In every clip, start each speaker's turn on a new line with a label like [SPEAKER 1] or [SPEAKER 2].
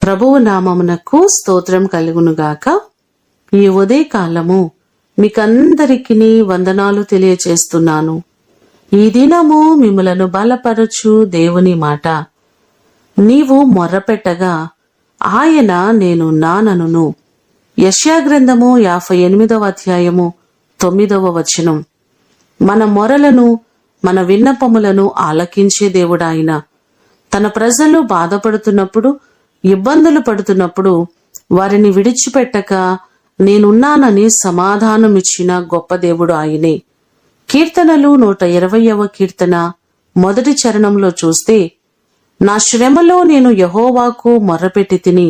[SPEAKER 1] ప్రభువు నామమునకు స్తోత్రం కలుగునుగాక. ఈ ఉదయకాలము మీకందరికీ వందనాలు తెలియచేస్తున్నాను. ఈ దినము మిమ్ములను బలపరచు దేవుని మాట. నీవు మొర్రపెట్టగా ఆయన నేను నానను. యెషయా గ్రంథము 58వ అధ్యాయము 9వ వచనం. మన మొరలను మన విన్నపములను ఆలకించే దేవుడాయన. తన ప్రజలు బాధపడుతున్నప్పుడు, ఇబ్బందులు పడుతున్నప్పుడు వారిని విడిచిపెట్టక నేనున్నానని సమాధానమిచ్చిన గొప్ప దేవుడు ఆయనే. కీర్తనలు 120వ కీర్తన మొదటి చరణంలో చూస్తే, నా శ్రమలో నేను యెహోవాకు మొర్రపెట్టి తిని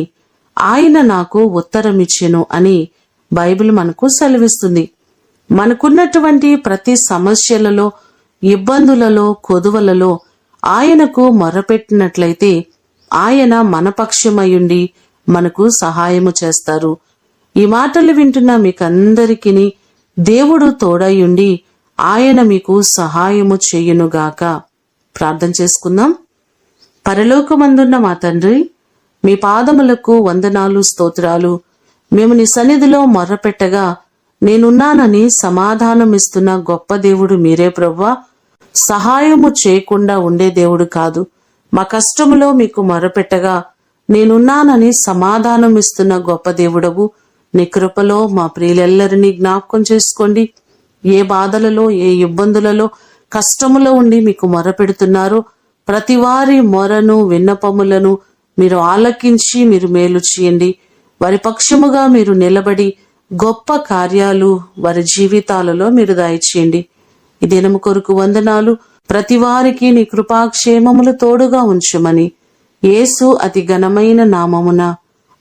[SPEAKER 1] ఆయన నాకు ఉత్తరమిచ్చెను అని బైబిల్ మనకు సెలవిస్తుంది. మనకున్నటువంటి ప్రతి సమస్యలలో, ఇబ్బందులలో, కొదువలలో ఆయనకు మొర్రపెట్టినట్లయితే ఆయన మన పక్షమయుండి మనకు సహాయము చేస్తారు. ఈ మాటలు వింటున్న మీకందరికీ దేవుడు తోడయుండి ఆయన మీకు సహాయము చేయునుగాక. ప్రార్థన చేసుకుందాం. పరలోకమందున్న మా తండ్రి, మీ పాదములకు వందనాలు, స్తోత్రాలు. మేము నీ సన్నిధిలో మొర్రపెట్టగా నేనున్నానని సమాధానమిస్తున్న గొప్ప దేవుడు మీరే ప్రభువా. సహాయము చేయకుండా ఉండే దేవుడు కాదు. మా కష్టములో మీకు మొరపెట్టగా నేనున్నానని సమాధానం ఇస్తున్న గొప్ప దేవుడవు. నీ కృపలో మా ప్రియులెల్లరినీ జ్ఞాపకం చేసుకోండి. ఏ బాధలలో, ఏ ఇబ్బందులలో, కష్టములో ఉండి మీకు మొరపెడుతున్నారో ప్రతి వారి మొరను, విన్నపములను మీరు ఆలకించి మీరు మేలు చేయండి. వారి పక్షముగా మీరు నిలబడి గొప్ప కార్యాలు వారి జీవితాలలో మీరు దయచేయండి. ఈ దినము కొరకు వందనాలు. ప్రతి వారికి నీ కృపాక్షేమములు తోడుగా ఉంచమని యేసు అతి ఘనమైన నామమున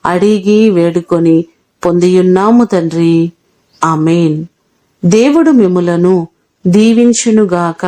[SPEAKER 1] అడిగి వేడుకొని పొందియున్నాము తండ్రి. ఆమేన్. దేవుడు మిమ్ములను దీవించునుగాక.